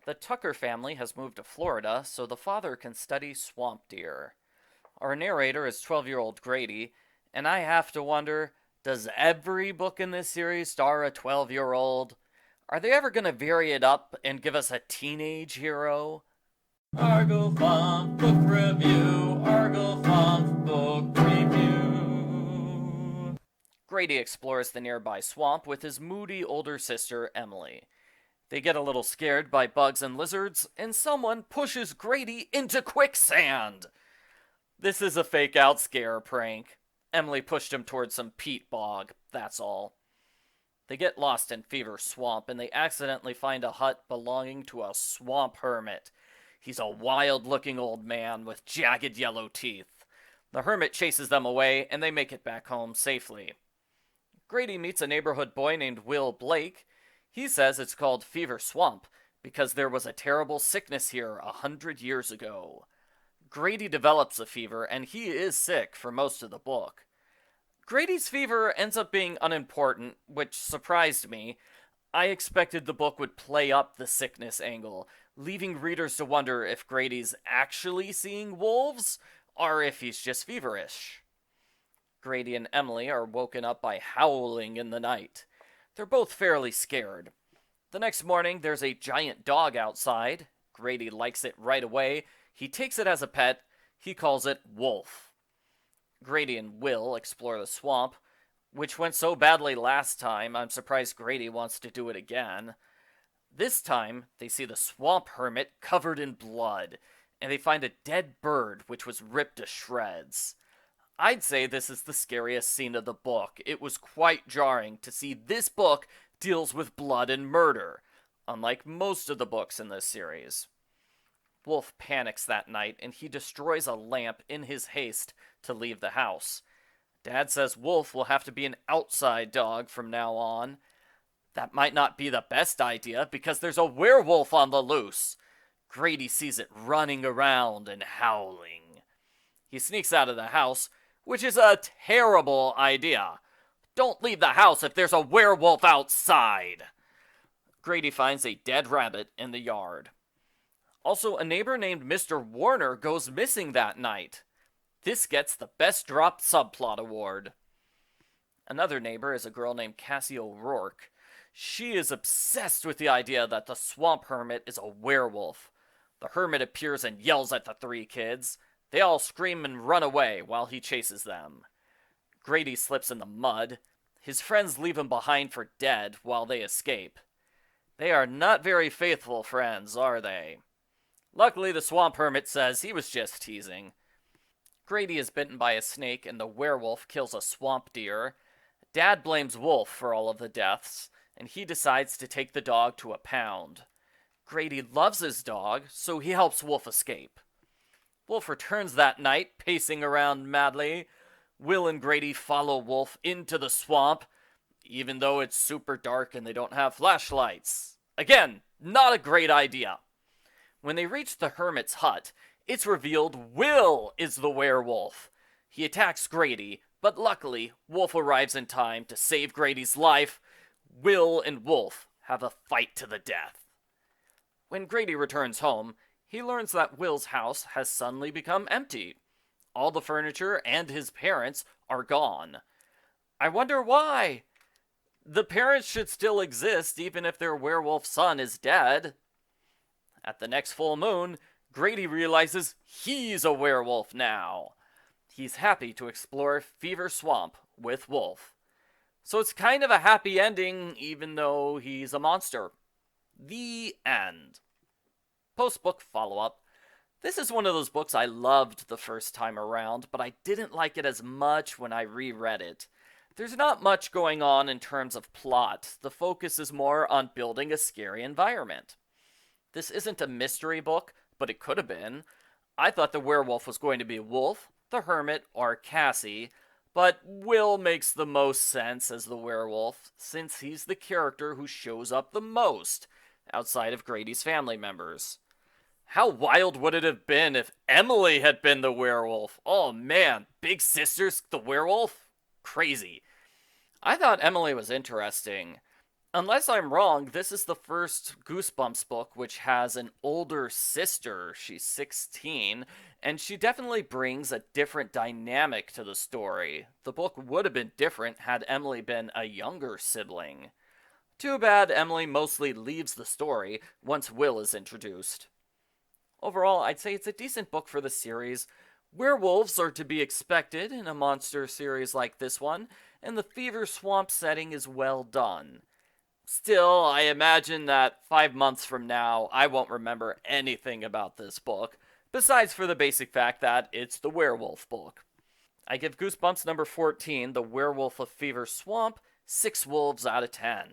The Tucker family has moved to Florida so the father can study swamp deer. Our narrator is 12-year-old Grady, and I have to wonder, does every book in this series star a 12-year-old? Are they ever going to vary it up and give us a teenage hero? Argofunk Book Review, Argofunk Book Review. Grady explores the nearby swamp with his moody older sister, Emily. They get a little scared by bugs and lizards, and someone pushes Grady into quicksand. This is a fake out scare prank. Emily pushed him towards some peat bog, that's all. They get lost in Fever Swamp and they accidentally find a hut belonging to a swamp hermit. He's a wild looking old man with jagged yellow teeth. The hermit chases them away and they make it back home safely. Grady meets a neighborhood boy named Will Blake. He says it's called Fever Swamp because there was a terrible sickness here 100 years ago. Grady develops a fever and he is sick for most of the book. Grady's fever ends up being unimportant, which surprised me. I expected the book would play up the sickness angle, leaving readers to wonder if Grady's actually seeing wolves or if he's just feverish. Grady and Emily are woken up by howling in the night. They're both fairly scared. The next morning, there's a giant dog outside. Grady likes it right away. He takes it as a pet. He calls it Wolf. Grady and Will explore the swamp, which went so badly last time, I'm surprised Grady wants to do it again. This time, they see the swamp hermit covered in blood, and they find a dead bird which was ripped to shreds. I'd say this is the scariest scene of the book. It was quite jarring to see this book deals with blood and murder, unlike most of the books in this series. Wolf panics that night and he destroys a lamp in his haste to leave the house. Dad says Wolf will have to be an outside dog from now on. That might not be the best idea because there's a werewolf on the loose. Grady sees it running around and howling. He sneaks out of the house, which is a terrible idea. Don't leave the house if there's a werewolf outside. Grady finds a dead rabbit in the yard. Also, a neighbor named Mr. Warner goes missing that night. This gets the Best Dropped Subplot award. Another neighbor is a girl named Cassie O'Rourke. She is obsessed with the idea that the swamp hermit is a werewolf. The hermit appears and yells at the three kids. They all scream and run away while he chases them. Grady slips in the mud. His friends leave him behind for dead while they escape. They are not very faithful friends, are they? Luckily, the swamp hermit says he was just teasing. Grady is bitten by a snake and the werewolf kills a swamp deer. Dad blames Wolf for all of the deaths, and he decides to take the dog to a pound. Grady loves his dog, so he helps Wolf escape. Wolf returns that night, pacing around madly. Will and Grady follow Wolf into the swamp, even though it's super dark and they don't have flashlights. Again, not a great idea. When they reach the hermit's hut, it's revealed Will is the werewolf. He attacks Grady, but luckily, Wolf arrives in time to save Grady's life. Will and Wolf have a fight to the death. When Grady returns home, he learns that Will's house has suddenly become empty. All the furniture and his parents are gone. I wonder why. The parents should still exist even if their werewolf son is dead. At the next full moon, Grady realizes he's a werewolf now. He's happy to explore Fever Swamp with Wolf. So it's kind of a happy ending, even though he's a monster. The end. Post-book follow-up. This is one of those books I loved the first time around, but I didn't like it as much when I reread it. There's not much going on in terms of plot. The focus is more on building a scary environment. This isn't a mystery book, but it could have been. I thought the werewolf was going to be Wolf, the hermit, or Cassie, but Will makes the most sense as the werewolf, since he's the character who shows up the most, outside of Grady's family members. How wild would it have been if Emily had been the werewolf? Oh man, Big Sister's the werewolf? Crazy. I thought Emily was interesting. Unless I'm wrong, this is the first Goosebumps book which has an older sister. She's 16, and she definitely brings a different dynamic to the story. The book would have been different had Emily been a younger sibling. Too bad Emily mostly leaves the story once Will is introduced. Overall, I'd say it's a decent book for the series. Werewolves are to be expected in a monster series like this one, and the Fever Swamp setting is well done. Still, I imagine that 5 months from now, I won't remember anything about this book, besides for the basic fact that it's the werewolf book. I give Goosebumps number 14, The Werewolf of Fever Swamp, 6 wolves out of 10.